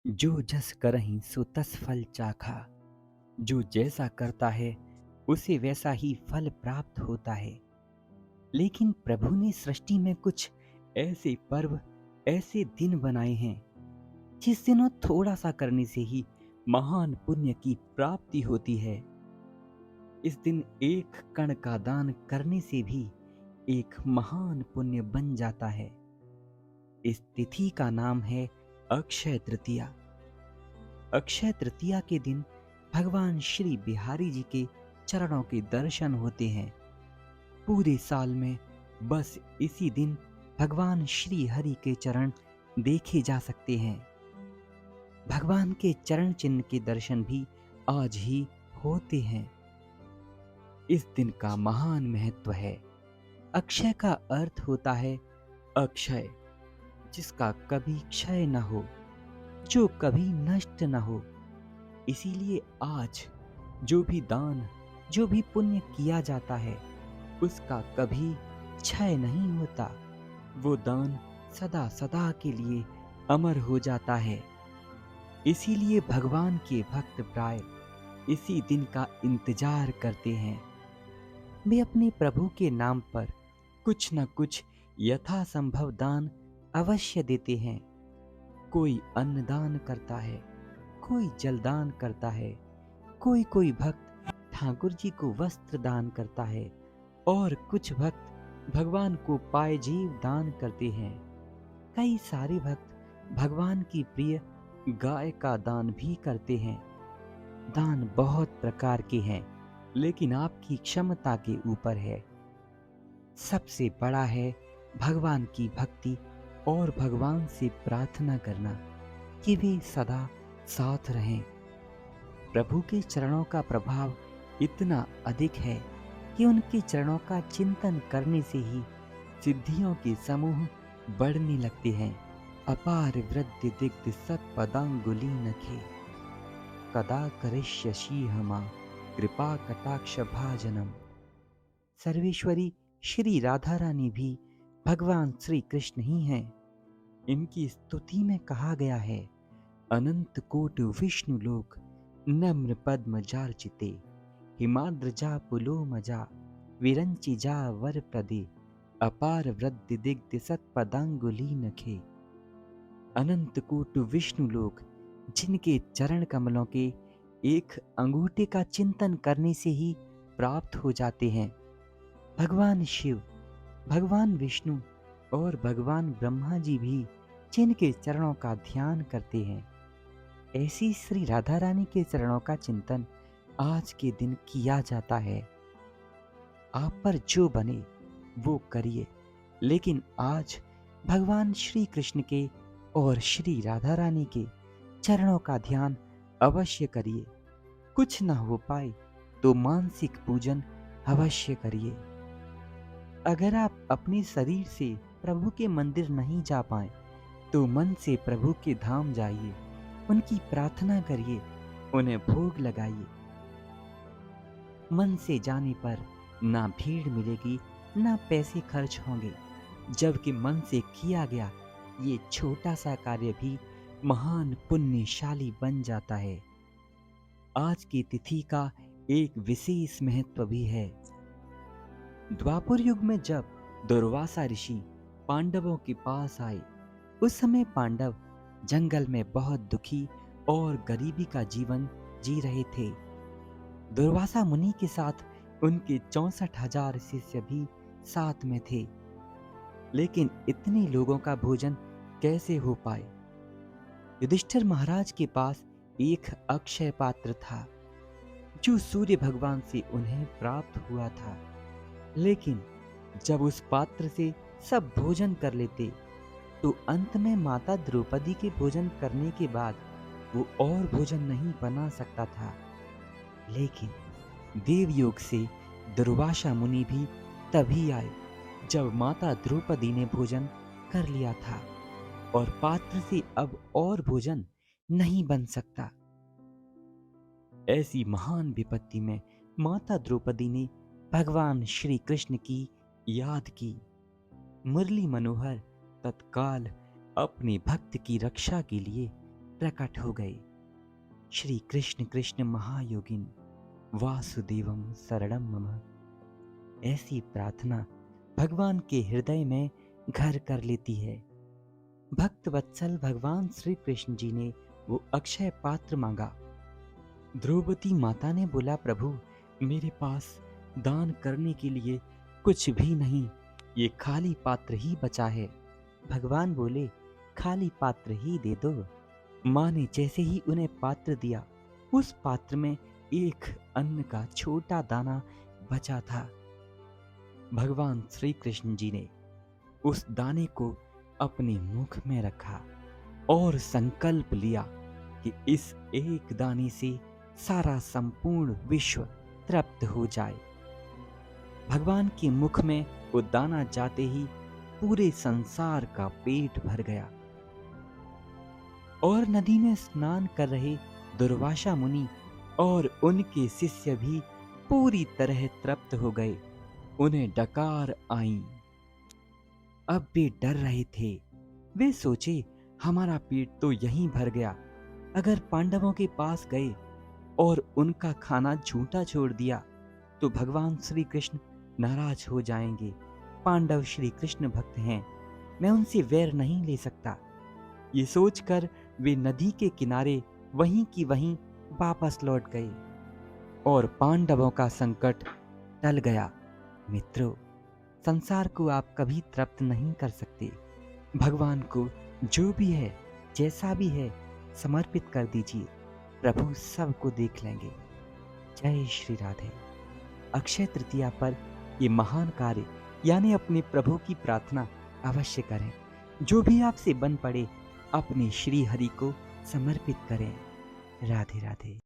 जो जस करहिं सो तस फल चाखा। जो जैसा करता है उसे वैसा ही फल प्राप्त होता है। लेकिन प्रभु ने सृष्टि में कुछ ऐसे पर्व, ऐसे दिन बनाए हैं जिस दिनों थोड़ा सा करने से ही महान पुण्य की प्राप्ति होती है। इस दिन एक कण का दान करने से भी एक महान पुण्य बन जाता है। इस तिथि का नाम है अक्षय तृतीया। अक्षय तृतीया के दिन भगवान श्री बिहारी जी के चरणों के दर्शन होते हैं। पूरे साल में बस इसी दिन भगवान श्री हरि के चरण देखे जा सकते हैं। भगवान के चरण चिन्ह के दर्शन भी आज ही होते हैं। इस दिन का महान महत्व है। अक्षय का अर्थ होता है अक्षय, जिसका कभी क्षय न हो, जो कभी नष्ट न हो। इसीलिए आज जो भी दान, जो भी पुण्य किया जाता है उसका कभी क्षय नहीं होता। वो दान सदा सदा के लिए अमर हो जाता है। इसीलिए भगवान के भक्त प्राय इसी दिन का इंतजार करते हैं। वे अपने प्रभु के नाम पर कुछ न कुछ यथासंभव दान अवश्य देते हैं। कोई अन्नदान करता है, कोई जलदान करता है, कोई कोई भक्त ठाकुर जी को वस्त्र दान करता है और कुछ भक्त भगवान को पायजीव दान करते हैं। कई सारे भक्त भगवान की प्रिय गाय का दान भी करते हैं। दान बहुत प्रकार के हैं, लेकिन आपकी क्षमता के ऊपर है। सबसे बड़ा है भगवान की भक्ति और भगवान से प्रार्थना करना कि वे सदा साथ रहें। प्रभु के चरणों का प्रभाव इतना अधिक है कि उनके चरणों का चिंतन करने से ही सिद्धियों के समूह बढ़ने लगते हैं। अपार वृद्धि दिग्ध सत्पदांगुली नखे, कदा करिष्यसि हमा कृपा कटाक्ष भाजनम। सर्वेश्वरी श्री राधा रानी भी भगवान श्री कृष्ण ही हैं। इनकी स्तुति में कहा गया है, अनंत कोटि विष्णु लोक नम्र पद्म जार्चिते, हिमाद्रजा पुलोमजा विरंचि जा वर प्रदे, अपार वृद्धि दिग्ध सत्पदांगुली नखे। अनंत कोटि विष्णु लोक जिनके चरण कमलों के एक अंगूठे का चिंतन करने से ही प्राप्त हो जाते हैं। भगवान शिव, भगवान विष्णु और भगवान ब्रह्मा जी भी जिनके चरणों का ध्यान करते हैं, ऐसी श्री राधा रानी के चरणों का चिंतन आज के दिन किया जाता है। आप पर जो बने वो करिए, लेकिन आज भगवान श्री कृष्ण के और श्री राधा रानी के चरणों का ध्यान अवश्य करिए। कुछ न हो पाए तो मानसिक पूजन अवश्य करिए। अगर आप अपने शरीर से प्रभु के मंदिर नहीं जा पाए तो मन से प्रभु के धाम जाइए, उनकी प्रार्थना करिए, उन्हें भोग लगाइए। मन से जाने पर ना भीड़ मिलेगी, ना पैसे खर्च होंगे, जबकि मन से किया गया ये छोटा सा कार्य भी महान पुण्यशाली बन जाता है। आज की तिथि का एक विशेष महत्व भी है। द्वापर युग में जब दुर्वासा ऋषि पांडवों के पास आए, उस समय पांडव जंगल में बहुत दुखी और गरीबी का जीवन जी रहे थे। दुर्वासा मुनि के साथ उनके 64,000 शिष्य भी साथ में थे। लेकिन इतने लोगों का भोजन कैसे हो पाए? युधिष्ठिर महाराज के पास एक अक्षय पात्र था जो सूर्य भगवान से उन्हें प्राप्त हुआ था। लेकिन जब उस पात्र से सब भोजन कर लेते तो अंत में माता द्रौपदी के भोजन करने के बाद वो और भोजन नहीं बना सकता था। लेकिन देवयोग से दुर्वासा मुनि भी तभी आए जब माता द्रौपदी ने भोजन कर लिया था और पात्र से अब और भोजन नहीं बन सकता। ऐसी महान विपत्ति में माता द्रौपदी ने भगवान श्री कृष्ण की याद की। मुरली मनोहर तत्काल अपने भक्त की रक्षा के लिए प्रकट हो गए। श्री कृष्ण कृष्ण महायोगिन वासुदेवम शरणम मम। ऐसी प्रार्थना भगवान के हृदय में घर कर लेती है। भक्त वत्सल भगवान श्री कृष्ण जी ने वो अक्षय पात्र मांगा। द्रौपदी माता ने बोला, प्रभु मेरे पास दान करने के लिए कुछ भी नहीं, ये खाली पात्र ही बचा है। भगवान बोले, खाली पात्र ही दे दो। माँ ने जैसे ही उन्हें पात्र दिया, उस पात्र में एक अन्न का छोटा दाना बचा था। भगवान श्री कृष्ण जी ने उस दाने को अपने मुख में रखा और संकल्प लिया कि इस एक दाने से सारा संपूर्ण विश्व तृप्त हो जाए। भगवान के मुख में वो दाना जाते ही पूरे संसार का पेट भर गया। और नदी में स्नान कर रहे दुर्वासा मुनि और उनके शिष्य भी पूरी तरह तृप्त हो गए। उन्हें डकार आई। अब वे डर रहे थे। वे सोचे, हमारा पेट तो यहीं भर गया। अगर पांडवों के पास गए और उनका खाना झूठा छोड़ दिया तो भगवान श्री कृष्ण नाराज हो जाएंगे। पांडव श्री कृष्ण भक्त हैं, मैं उनसे वैर नहीं ले सकता। ये सोचकर वे नदी के किनारे वहीं की वहीं वापस लौट गए और पांडवों का संकट टल गया। मित्रों, संसार को आप कभी तृप्त नहीं कर सकते। भगवान को जो भी है, जैसा भी है, समर्पित कर दीजिए। प्रभु सबको देख लेंगे। जय श्री राधे। अक्षय तृतीया पर ये महान कार्य यानी अपने प्रभु की प्रार्थना अवश्य करें। जो भी आपसे बन पड़े अपने श्री हरि को समर्पित करें। राधे राधे।